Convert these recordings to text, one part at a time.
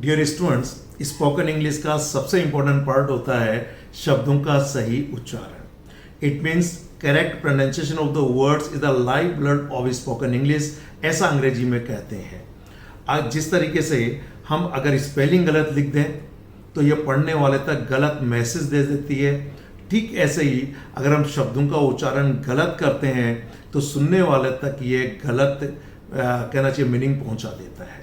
Dear students, spoken English का सबसे important part होता है शब्दों का सही उच्चारण। It means correct pronunciation of the words is the life blood of spoken English, ऐसा अंग्रेजी में कहते हैं। आज जिस तरीके से हम अगर स्पेलिंग गलत लिख दें तो ये पढ़ने वाले तक गलत मैसेज दे देती है, ठीक ऐसे ही अगर हम शब्दों का उच्चारण गलत करते हैं तो सुनने वाले तक ये गलत कहना चाहिए मीनिंग पहुंचा देता है।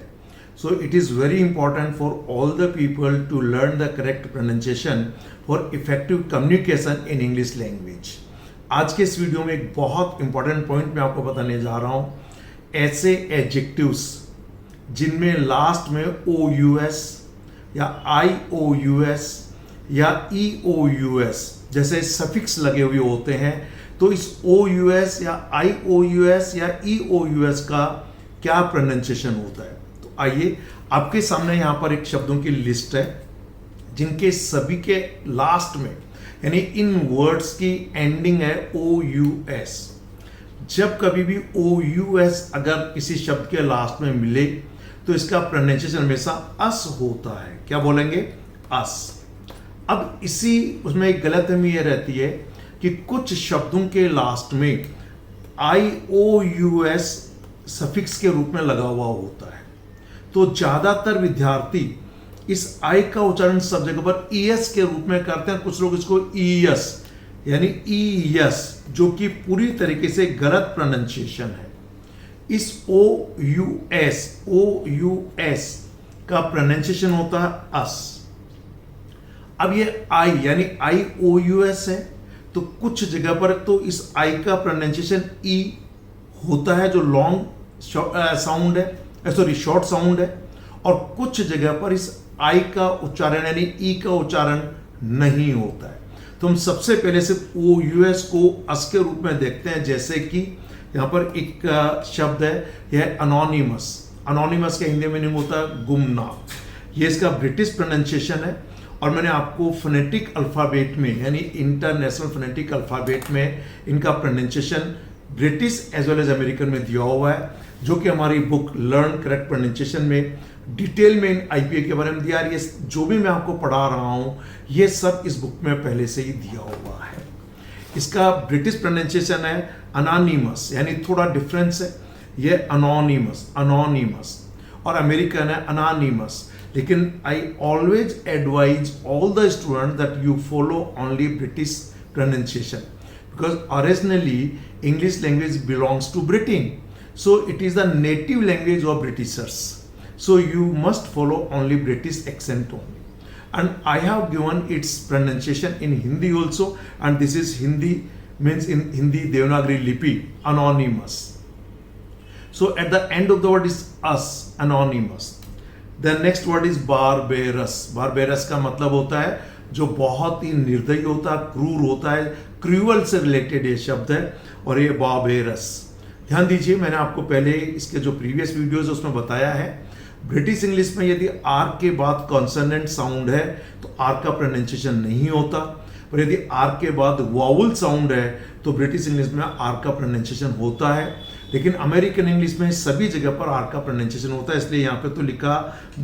So it is very important for all the people to learn the correct pronunciation for effective communication in English language. आज के इस वीडियो में एक बहुत इंपॉर्टेंट पॉइंट मैं आपको बताने जा रहा हूँ। ऐसे एडजेक्टिव्स जिनमें लास्ट में OUS या IOUS या EOUS जैसे सफिक्स लगे हुए होते हैं, तो इस OUS या IOUS या EOUS का क्या प्रोनाउंसिएशन होता है। आइए, आपके सामने यहां पर एक शब्दों की लिस्ट है जिनके सभी के लास्ट में यानी इन वर्ड्स की एंडिंग है OUS। जब कभी भी OUS अगर किसी शब्द के लास्ट में मिले तो इसका प्रोनाउंसिएशन हमेशा अस होता है। क्या बोलेंगे? अस। अब इसी उसमें एक गलतफहमी यह रहती है कि कुछ शब्दों के लास्ट में IOUS सफिक्स के रूप में लगा हुआ होता है, तो ज्यादातर विद्यार्थी इस आई का उच्चारण सब जगह पर ES के रूप में करते हैं। कुछ लोग इसको ES यानी ES, जो कि पूरी तरीके से गलत प्रोनाउंसिएशन है। इस OUS का प्रोनाउंसिएशन होता है अस। अब ये आई यानी IOUS है, तो कुछ जगह पर तो इस आई का प्रोनाउंसिएशन E होता है जो लॉन्ग साउंड है, शॉर्ट साउंड है, और कुछ जगह पर इस आई का उच्चारण यानी ई का उच्चारण नहीं होता है। तो हम सबसे पहले सिर्फ OUS को अस के रूप में देखते हैं। जैसे कि यहां पर एक शब्द है, यह अनोनिमस। अनोनिमस का हिंदी मीनिंग होता है गुमनाम। ये इसका ब्रिटिश प्रोनाउंसिएशन है और मैंने आपको फोनेटिक अल्फाबेट में यानी इंटरनेशनल फोनेटिक अल्फाबेट में इनका pronunciation British as well as American में दिया हुआ है, जो कि हमारी बुक लर्न करेक्ट प्रोनाउंसिएशन में डिटेल में IPA के बारे में दिया है। ये जो भी मैं आपको पढ़ा रहा हूं ये सब इस बुक में पहले से ही दिया हुआ है। इसका ब्रिटिश प्रोनाउंसिएशन है अनोनिमस, यानी थोड़ा डिफरेंस है। ये अनोनिमस और अमेरिकन है अनोनिमस। लेकिन I always advise all the student that you follow only British pronunciation because originally English language belongs to Britain, so it is the native language of Britishers, so you must follow only British accent only. And I have given its pronunciation in Hindi also, and this is Hindi, means in Hindi Devanagari Lipi, anonymous. So at the end of the word is us, anonymous. The next word is barbarous. Barbarous का मतलब होता है जो बहुत ही निर्दयी होता है, क्रूर होता है, क्रूअल से रिलेटेड ये शब्द है, और ये बारबेरस। ध्यान दीजिए, मैंने आपको पहले इसके जो प्रीवियस वीडियोस है उसमें बताया है, ब्रिटिश इंग्लिश में यदि आर के बाद कॉन्सोनेंट साउंड है तो आर का प्रोनाउंसिएशन नहीं होता, और यदि आर के बाद वावल साउंड है तो ब्रिटिश इंग्लिश में आर का प्रोनाउंसिएशन होता है। लेकिन अमेरिकन इंग्लिश में सभी जगह पर आर का प्रोनाउंसिएशन होता है, इसलिए यहाँ पे तो लिखा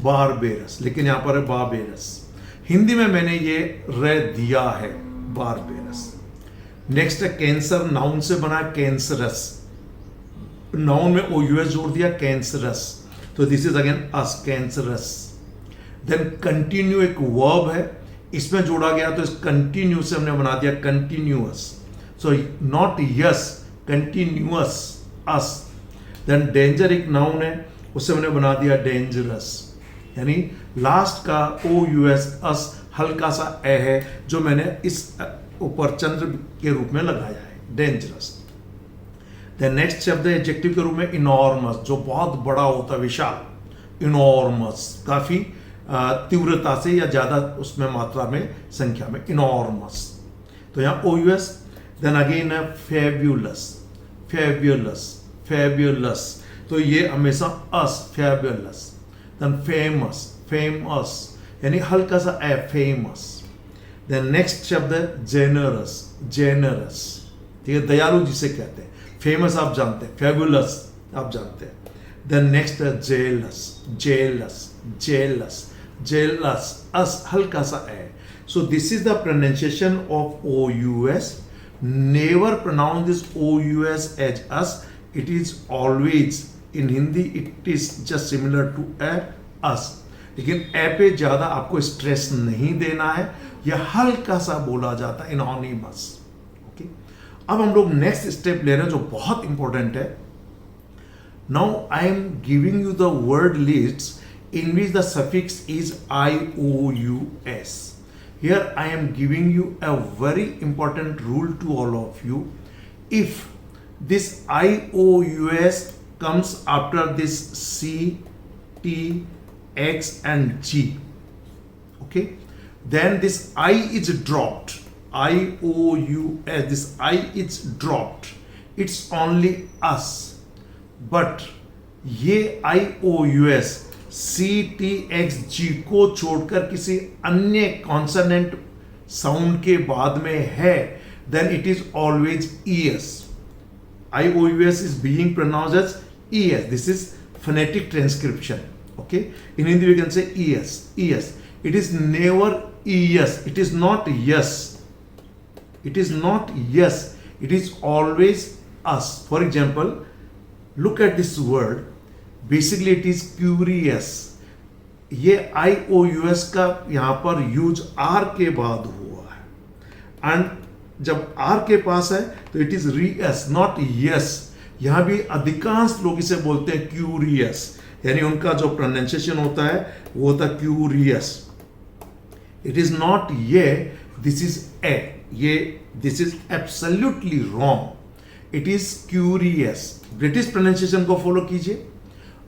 बारबेरस, लेकिन यहाँ पर है बारबेरस। हिंदी में मैंने ये र दिया है, बारबेरस। नेक्स्ट है कैंसर। नाउन से बना कैंसरस। नाउन में OUS जोड़ दिया, कैंसरस, तो this is again ous, cancerous. Then continue एक वर्ब है, इसमें जोड़ा गया तो इस कंटिन्यू से हमने बना दिया continuous. So not yes, continuous, ous. Then danger एक नाउन है, उससे हमने बना दिया डेंजरस, यानी लास्ट का OUS अस हल्का सा ए है जो मैंने इस ऊपर चंद्र के रूप में लगाया है, डेंजरस। द नेक्स्ट शब्द है एडजेक्टिव के रूप में इनॉर्मस, जो बहुत बड़ा होता है, विशाल। इनॉर्मस काफी तीव्रता से या ज्यादा उसमें मात्रा में संख्या में, इनॉर्मस। तो यहाँ OUS। देन अगेन है फेब्यूलस, फेब्यूलस, फेब्यूलस, तो ये हमेशा अस, फेब्यूलस। देन फेमस, फेमस, यानी हल्का सा ए, फेमस। देन नेक्स्ट शब्द है जेनरस, जेनरस, ठीक है, दयालु जिसे कहते हैं। फेमस आप जानते हैं, फेबुलस आप जानते हैं। देन नेक्स्ट है jealous, jealous, jealous, jealous, us हल्का सा है. So this is the pronunciation of OUS. Never pronounce this OUS as us. It is always in Hindi it is just similar to a us. लेकिन ए पे ज्यादा आपको stress नहीं देना है, यह हल्का सा बोला जाता है इनॉनिमस. ओके, अब हम लोग नेक्स्ट स्टेप ले रहे हैं जो बहुत इंपॉर्टेंट है. Now I am giving you the word list in which the suffix is IOUS. Here I am giving you a very important rule to all of you. If this IOUS comes after this C, T, X and G, okay, then this I is dropped. IOUS, this I is dropped. It's only us. But ये IOUS C T x जी को छोड़कर किसी अन्य consonant sound के बाद में है, then it is always E S. IOUS is being pronounced as ES. This is phonetic transcription. Okay, in Hindi we can say ES. ES. It is never ES. It is not yes. It is not yes. It is always us. For example, look at this word. Basically it is curious. ये IOUS का यहाँ पर use R के बाद हुआ है, and जब R के पास है तो इट इज रीएस नॉट यस. यहाँ भी अधिकांश लोग इसे बोलते हैं क्यूरियस, यानी उनका जो प्रोनाउंसिएशन होता है वो होता है क्यूरियस. इट इज नॉट ये, दिस इज ए, ये this is absolutely wrong. It is curious. British pronunciation को फॉलो कीजिए.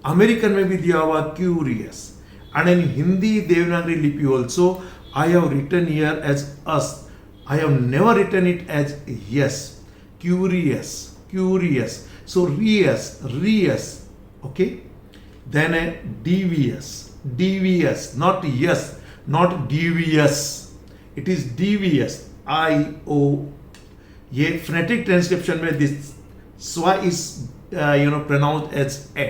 अमेरिकन में भी दिया हुआ curious, and in Hindi Devanagari लिपि also I have written here as us. I have never written it as yes. Curious, curious. So rious, rious. Okay, then है devious, devious, not yes, not devious. It is devious. I-O. ये phonetic transcription में this swa is pronounced as a.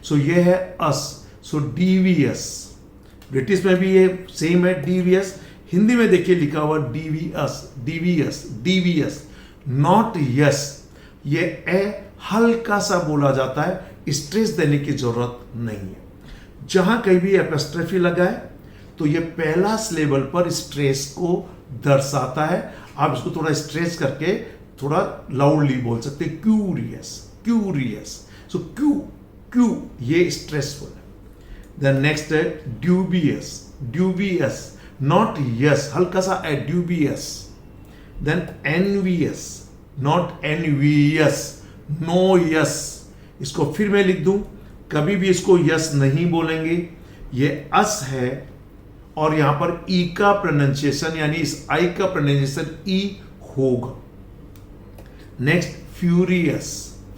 So ये है us. So devious. British में भी ये same है devious. Hindi में देखिए लिखा हुआ devious, devious, devious, not yes. ये ए हल्का सा बोला जाता है, स्ट्रेस देने की जरूरत नहीं है. जहां कहीं भी एपोस्ट्रोफी लगा है तो ये पहला सिलेबल पर स्ट्रेस को दर्शाता है. आप इसको थोड़ा स्ट्रेस करके थोड़ा लाउडली बोल सकते हैं, curious, curious. So Q, Q ये स्ट्रेसफुल है. देन नेक्स्ट है ड्यूबियस, ड्यूबियस, नॉट यस, हल्का सा है dubious. Then envious, not envious, no yes. इसको फिर मैं लिख दूं, कभी भी इसको यस नहीं बोलेंगे, ये अस है, और यहां पर ई का प्रोनाउंसिएशन यानी इस आई का प्रोनाउंसिएशन ई होगा. नेक्स्ट फ्यूरियस,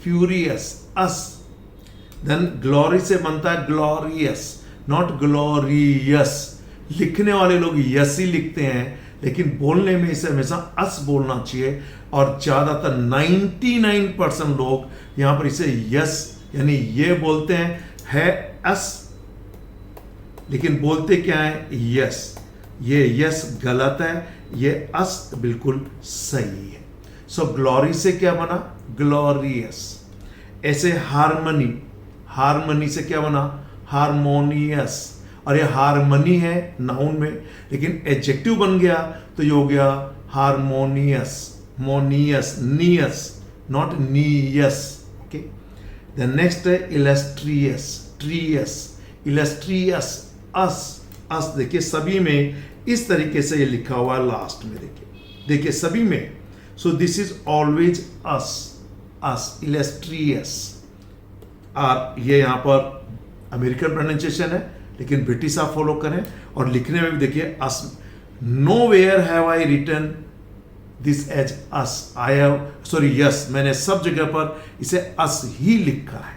फ्यूरियस, अस. देन ग्लोरी से बनता है ग्लोरियस, नॉट ग्लोरियस. लिखने वाले लोग यस ही लिखते हैं, लेकिन बोलने में इसे हमेशा अस बोलना चाहिए, और ज्यादातर 99% लोग यहां पर इसे यस यानी ये बोलते हैं, है अस, लेकिन बोलते क्या है यस. ये यस गलत है, ये अस बिल्कुल सही है. सो ग्लोरी से क्या बना, ग्लोरियस. ऐसे हारमनी, हारमनी से क्या बना, हारमोनियस. और ये हारमनी है नाउन में, लेकिन एडजेक्टिव बन गया तो ये हो गया harmonious, monious, nious, not neeus. Okay, then next है illustrious, trious, illustrious, us. Us देखिए सभी में इस तरीके से ये लिखा हुआ है लास्ट में, देखिए सभी में. So this is always us, us, illustrious. और ये यहां पर अमेरिकन प्रोनाउंसिएशन है, लेकिन ब्रिटिश आप फॉलो करें. और लिखने में भी देखिए us. Nowhere have I written this as us. I have, sorry yes, मैंने सब जगह पर इसे अस ही लिखा है.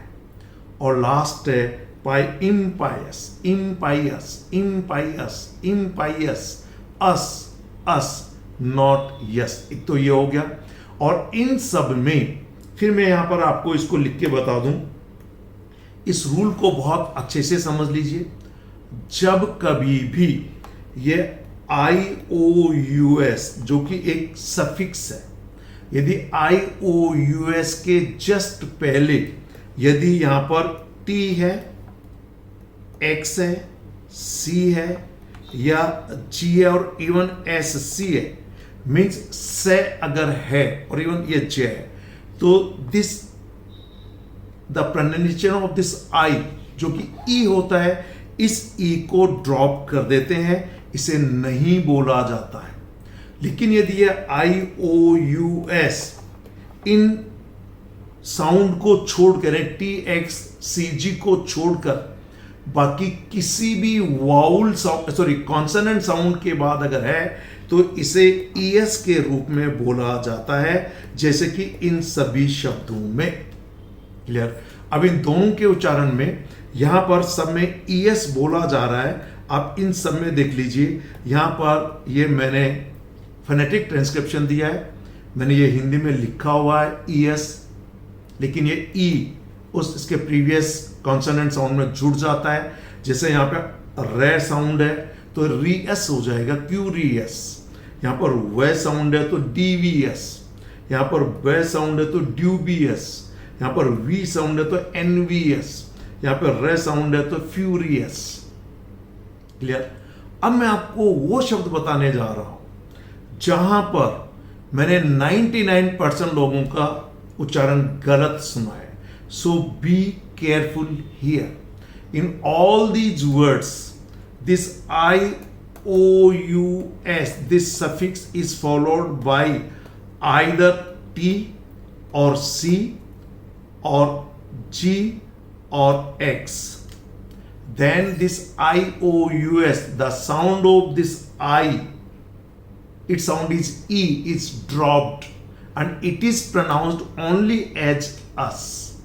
और लास्ट है पाई, इम्पायस, इम्पायस, इम्पायस, इम्पायस, अस, अस, नॉट यस. एक तो ये हो गया. और इन सब में फिर मैं यहां पर आपको इसको लिख के बता दूं, इस रूल को बहुत अच्छे से समझ लीजिए. जब कभी भी ये IOUS जो कि एक सफिक्स है, यदि IOUS के जस्ट पहले यदि यहां पर T है, X है, C है या G है और इवन SC है, मीन्स से अगर है और इवन ये J है, तो this the pronunciation of this I जो कि E होता है, इस E को ड्रॉप कर देते हैं, इसे नहीं बोला जाता है। लेकिन यदि यह IOUS इन साउंड को छोड़कर TX CG को छोड़कर बाकी किसी भी वाउल साउंड कॉन्सोनेंट साउंड के बाद अगर है तो इसे ES के रूप में बोला जाता है, जैसे कि इन सभी शब्दों में। क्लियर? अब इन दोनों के उच्चारण में यहां पर सब में ES बोला जा रहा है। आप इन सब में देख लीजिए, यहां पर ये मैंने फोनेटिक ट्रांसक्रिप्शन दिया है, मैंने ये हिंदी में लिखा हुआ है ES, लेकिन ये E इसके प्रीवियस कॉन्सोनेंट साउंड में जुड़ जाता है। जैसे यहाँ पे रे साउंड है तो रीएस हो जाएगा, क्यू रीएस। यहाँ पर वे साउंड है तो DVS, यहाँ पर वे साउंड है तो ड्यूबीएस, यहाँ पर वी साउंड है तो NVS, यहाँ पर रे साउंड है तो फ्यूरियस। क्लियर? अब मैं आपको वो शब्द बताने जा रहा हूं जहां पर मैंने 99% लोगों का उच्चारण गलत सुना है। So be careful here. In all these words this IOUS, this suffix is followed by either T or C or G or X. Then this IOUS, the sound of this I, its sound is E, it's dropped and it is pronounced only as us.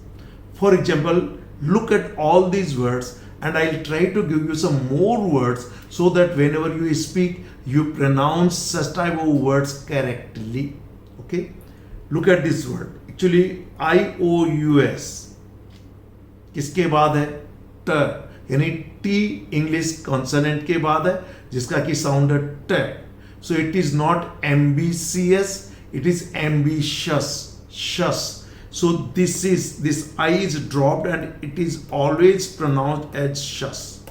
For example, look at all these words and I'll try to give you some more words so that whenever you speak, you pronounce such type of words correctly. Okay? Look at this word. Actually, IOUS किसके बाद है? ट, यानी T English consonant के बाद है जिसका की साउंड है ट। So it is not ambitious, it is ambitious, shus. So this I is dropped and it is always pronounced as shus.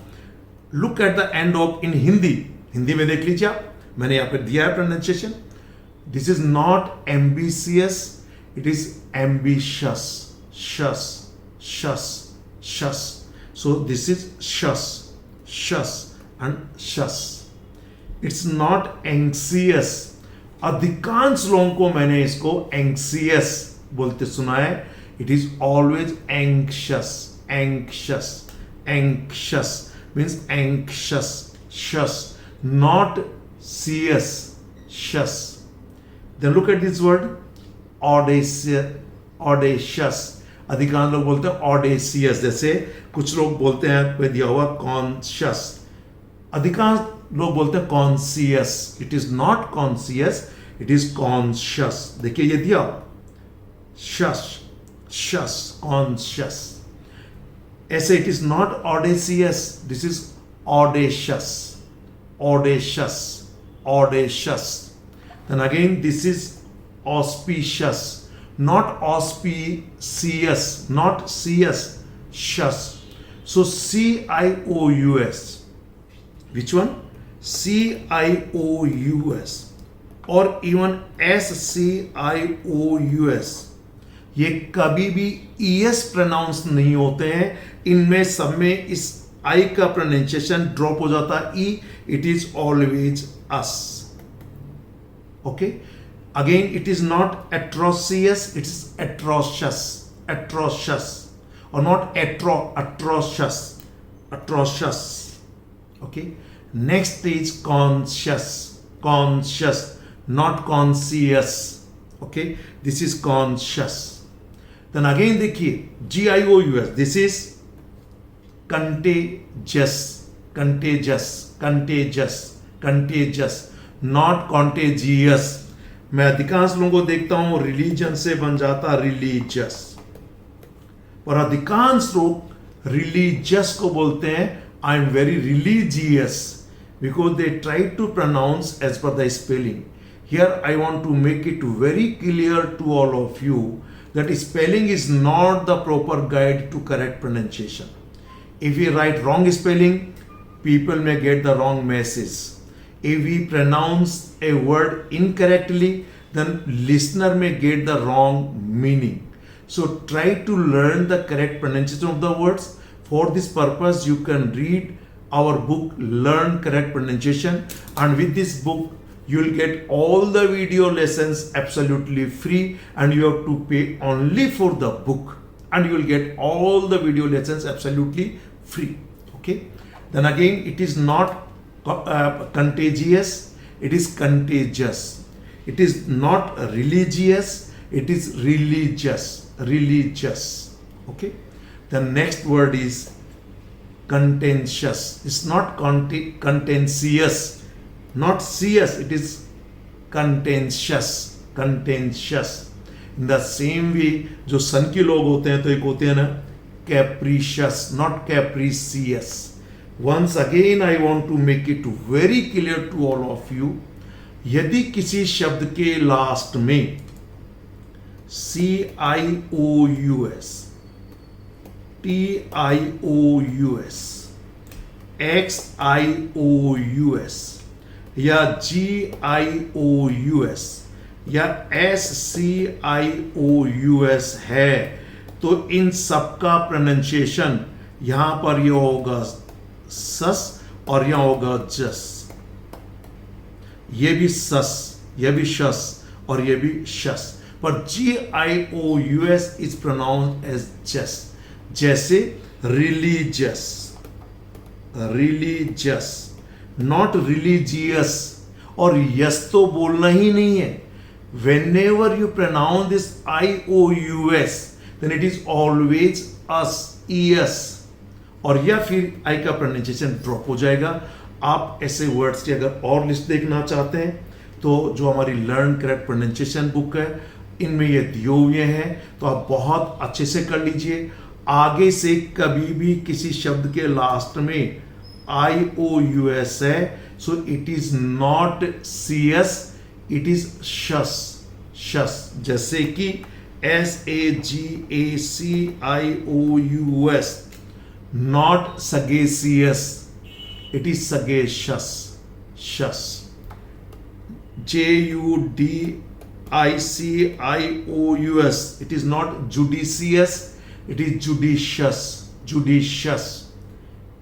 Look at the end of in Hindi, Hindi में देख लीजिए आप, मैंने यहां पे दिया है pronunciation. This is not ambitious, it is ambitious, shus, shus, shus. So this is shus, shus and shus. It's not anxious. अधिकांश लोगों को मैंने इसको anxious बोलते सुना है। It is always anxious, anxious, anxious means anxious, shus, not serious, shus. Then look at this word, audacious, audacious. अधिकांश लोग बोलते हैं ऑडेसियस, जैसे कुछ लोग बोलते हैं पे दिया हुआ कॉन्शियस, अधिकांश लोग बोलते हैं conscious. It is not conscious, it is conscious. देखिए ये दिया शस, शस, कॉन्शियस। ऐसे it is not audacious, this is audacious, audacious, audacious. Then again this is auspicious, not auspicious, not CS, shus. So CIOUS, which one? CIOUS or even SCIOUS, ये कभी भी ES pronounce नहीं होते हैं। इनमें सब में इस I का प्रोनाउंसिएशन ड्रॉप हो जाता है E, it is always us. Okay? Again, it is not atrocious, it is atrocious, atrocious, or not atrocious, atrocious. Okay. Next is conscious, conscious, not conscious. Okay. This is conscious. Then again, देखिए GIOUS. This is contagious, contagious, contagious, contagious, not contagious. मैं अधिकांश लोगों को देखता हूं religion से बन जाता रिलीजियस, और अधिकांश लोग रिलीजियस को बोलते हैं I am very religious because they try to pronounce as per the spelling. Here I want to make it very clear to all of you that spelling is not the proper guide to correct pronunciation. If we write wrong spelling, people may get the wrong message. If we pronounce a word incorrectly, then listener may get the wrong meaning. So try to learn the correct pronunciation of the words. For this purpose, you can read our book, Learn Correct Pronunciation. And with this book, you will get all the video lessons absolutely free, and you have to pay only for the book, and you will get all the video lessons absolutely free. Okay. Then again, it is not contagious, it is contagious. It is not religious, it is religious. Religious. Okay. The next word is contentious. It's not contentious, not serious, it is contentious. Contentious. In the same way, जो सन के लोग होते हैं तो एक होते हैं ना capricious, not capricious. Once again I want to make it very clear to all of you. यदि किसी शब्द के लास्ट में CIOUS, TIOUS, XIOUS या GIOUS या SCIOUS है, तो इन सबका प्रोनाउंसिएशन यहां पर यह होगा सस और यहां होगा जस. ये भी सस, ये भी शस और ये भी शस. पर GIOUS इज प्रोनाउंस्ड एज जस. जैसे रिलीजियस, रिलीजियस, नॉट रिलीजियस. और यस तो बोलना ही नहीं है. Whenever you pronounce this IOUS, then it is always us, es. और या फिर आई का प्रोनाउंसिएशन ड्रॉप हो जाएगा. आप ऐसे वर्ड्स की अगर और लिस्ट देखना चाहते हैं तो जो हमारी लर्न करेक्ट प्रोनाउंसिएशन बुक है, इनमें ये दिए हुए हैं, तो आप बहुत अच्छे से कर लीजिए. आगे से कभी भी किसी शब्द के लास्ट में IOUS है, so it is not CS, it is shus. Shus. जैसे कि SAGACIOUS, नॉट sagacious, it is sagacious. Shus. JUDICIOUS, it is not judicious, it is judicious. Judicious.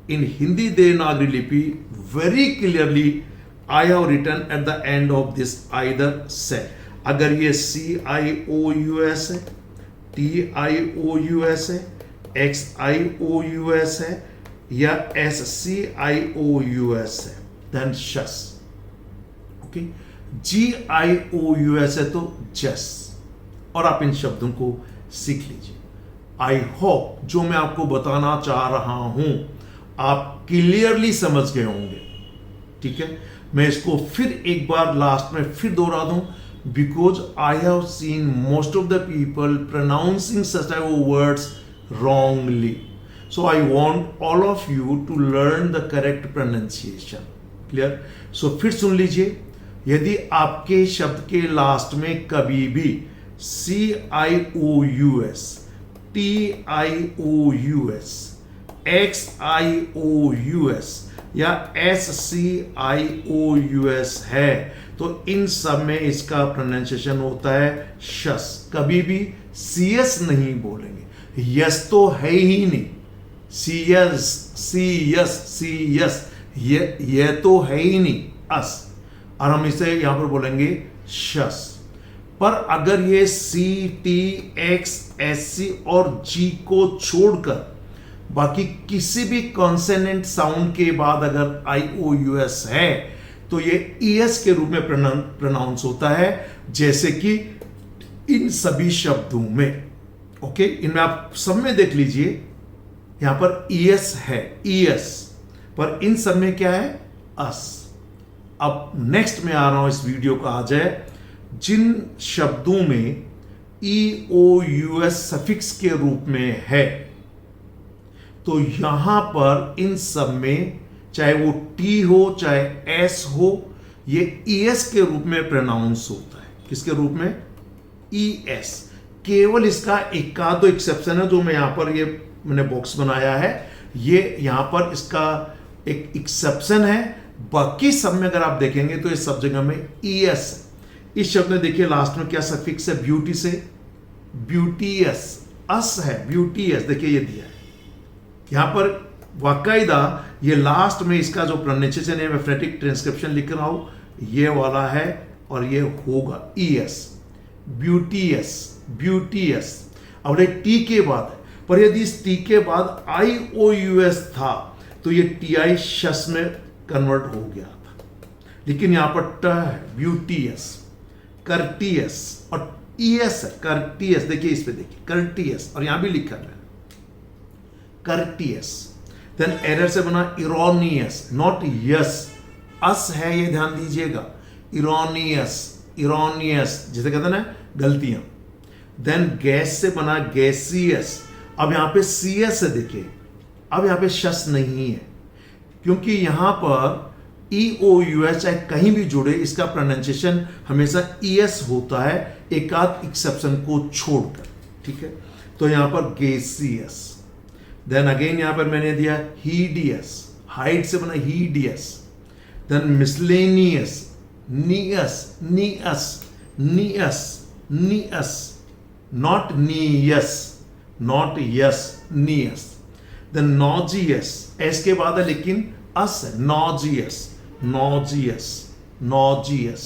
In Hindi Devanagari Lipi, very clearly I have written at the end of this either say. अगर ये CIOUS है, TIOUS है, XIOUS है या SCIOUS है, then shus. Okay. GIOUS है तो जस. और आप इन शब्दों को सीख लीजिए. आई होप जो मैं आपको बताना चाह रहा हूं आप क्लियरली समझ गए होंगे. ठीक है. मैं इसको फिर एक बार लास्ट में फिर दोहरा दूं, because I have seen most of the people pronouncing such type of words wrongly. So I want all of you to learn the correct pronunciation. Clear? So फिर सुन लीजिए. यदि आपके शब्द के लास्ट में कभी भी CIOUS, TIOUS, XIOUS या SCIOUS है, तो इन सब में इसका प्रोनाउंसिएशन होता है शस. कभी भी CS नहीं बोलेंगे. यस तो है ही नहीं. सीयस, सीयस, सीयस, ये तो है ही नहीं. अस. और हम इसे यहां पर बोलेंगे शस. पर अगर ये C, T, X, SC और G को छोड़कर बाकी किसी भी कॉन्सोनेंट साउंड के बाद अगर IOUS है, तो ये ES के रूप में प्रोनाउंस होता है, जैसे कि इन सभी शब्दों में. ओके. इनमें आप सब में देख लीजिए, यहां पर ES है, ES, पर इन सब में क्या है? अस. अब नेक्स्ट में आ रहा हूं इस वीडियो का आ जाए जिन शब्दों में EOUS सफिक्स के रूप में है, तो यहां पर इन सब में चाहे वो टी हो चाहे एस हो, ये ईएस के रूप में प्रोनाउंस होता है। किसके रूप में? ईएस। केवल इसका एक आध दो एक्सेप्शन है जो मैं यहां पर ये मैंने बॉक्स बनाया है, ये यहां पर इसका एक एक्सेप्शन है। बाकी सब में अगर आप देखेंगे तो ये सब जगह में ईएस। इस शब्द में देखिए लास्ट में क्या सफिक्स है? ब्यूटी से ब्यूटीएस, अस है ब्यूटीएस। देखिए ये दिया है यहां पर वाकायदा, ये लास्ट में इसका जो प्रोनाउंसिएशन है मैं फोनेटिक ट्रांसक्रिप्शन लिख रहा हूं, ये वाला है और ये होगा ईएस, ब्यूटीएस, ब्यूटीएस। अब टी के बाद, पर यदि इस टी के बाद IOUS था तो ये TI शस में कन्वर्ट हो गया था, लेकिन यहां पर ट है, ब्यूटीएस, कर्टियस और ES है, कर्टियस। देखिए इस पे देखिए कर्टियस, और यहां भी लिखा है कर्टियस। देन एरर से बना इरोनियस, नॉट यस, अस है, ये ध्यान दीजिएगा, इरोनियस, इरोनियस जिसे कहते हैं ना गलतियां। देन गैस से बना गैसियस। अब यहां पे CS है, देखिए अब यहां पे शस नहीं है, क्योंकि यहां पर EOUS चाहे कहीं भी जुड़े, इसका प्रोनाउंसिएशन हमेशा ES होता है, एक आध एक्सेप्शन को छोड़कर, ठीक है। तो यहां पर गैसियस। देन अगेन यहां पर मैंने दिया हीडियस, हाइड से बना hideous. Then miscellaneous, nious, nious, nious, nious, not nious, not yes, nious. Then nauseous, S के बाद है लेकिन अस है, नॉजियस, नॉजियस, नॉजियस।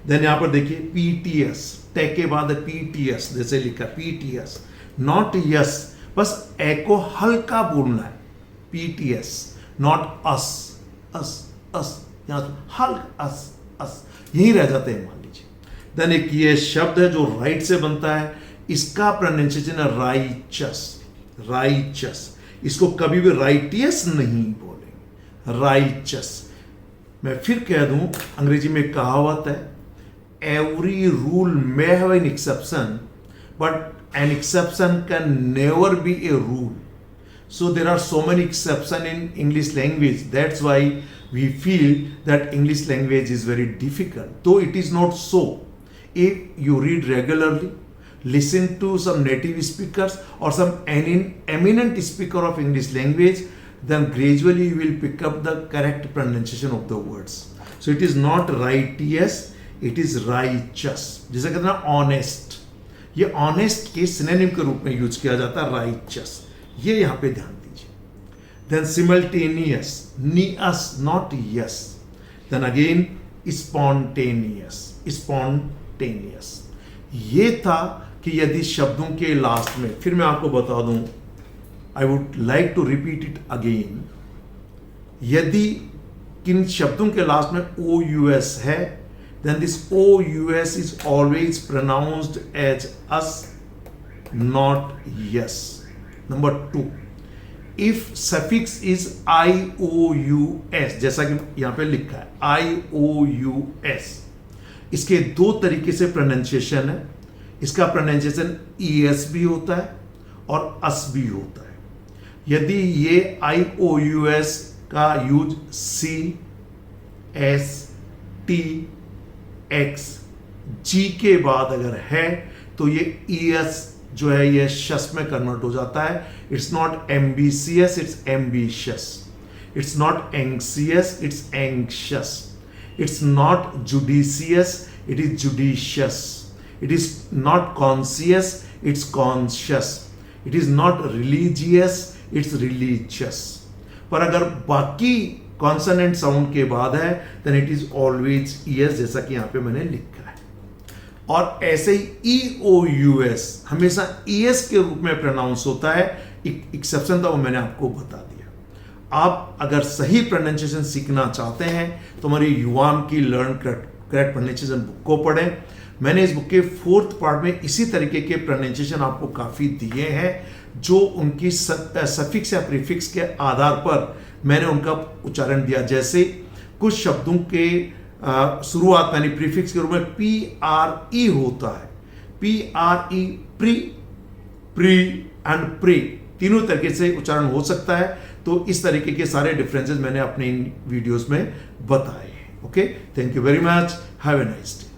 देन यहां पर देखिए पीटीएस, टे के बाद है पीटीएस, जैसे लिखा पीटीएस, नॉट यस, बस ए को हल्का बोलना है, पीटीएस, नॉट अस, अस, अस, यहां हल्का अस, अस, यही रह जाते हैं मान लीजिए। देन एक ये शब्द है जो राइट से बनता है, इसका प्रोनाउंसिएशन है राइचस, राइचस। इसको कभी भी राइटियस नहीं बोलेंगे, राइचस। मैं फिर कह दूं, अंग्रेजी में कहावत है, every rule may have an exception but an exception can never be a rule. So there are so many exceptions in English language. That's why we feel that English language is very difficult. Though it is not so. If you read regularly, listen to some native speakers or some eminent speaker of English language, then gradually you will pick up the correct pronunciation of the words. So it is not righteous, it is righteous. जैसे कहते हैं honest. ये honest के synonym के रूप में use किया जाता है, राइचस, ये यहां पे ध्यान दीजिए। Then simultaneous, nious, not yes. Then again spontaneous, spontaneous. ये था कि यदि शब्दों के लास्ट में, फिर मैं आपको बता दूं, I would like to repeat it again, यदि किन शब्दों के लास्ट में OUS है, then this OUS is always pronounced as us, not yes. Number 2, if suffix is IOUS, जैसा कि यहां पे लिखा है IOUS, इसके दो तरीके से प्रोनाउंसिएशन है। इसका प्रोनाउंसिएशन ES भी होता है और अस भी होता है। यदि ये IOUS का use C, S, T, X, G के बाद अगर है तो ये ES जो है ये शस में कन्वर्ट हो जाता है। It's not ambitious, it's ambitious. It's not anxious, it's anxious. It's not judicious, it is judicious. It is not conscious, it's conscious. It is not religious, it's religious. पर अगर बाकी कॉन्सोनेंट साउंड के बाद है then it is always ES, जैसा कि यहां पे मैंने लिखा है। और ऐसे ही EOUS हमेशा ES के रूप में प्रोनाउंस होता है। एक एक्सेप्शन था वो मैंने आपको बता दिया। आप अगर सही प्रोनाउंसिएशन सीखना चाहते हैं तो हमारी युवाम की लर्न करेक्ट प्रोनाउंसिएशन बुक को पढ़ें। मैंने इस बुक के 4th पार्ट में इसी तरीके के प्रोनाउंसिएशन आपको काफी दिए हैं, जो उनकी सफिक्स या प्रीफिक्स के आधार पर मैंने उनका उच्चारण दिया। जैसे कुछ शब्दों के शुरुआत यानी प्रीफिक्स के रूप में PRE होता है, PRE, pre, pre and pray, तीनों तरीके से उच्चारण हो सकता है। तो इस तरीके के सारे डिफरेंसेस मैंने अपने इन वीडियोस में बताए हैं। Okay, thank you very much, have a nice day.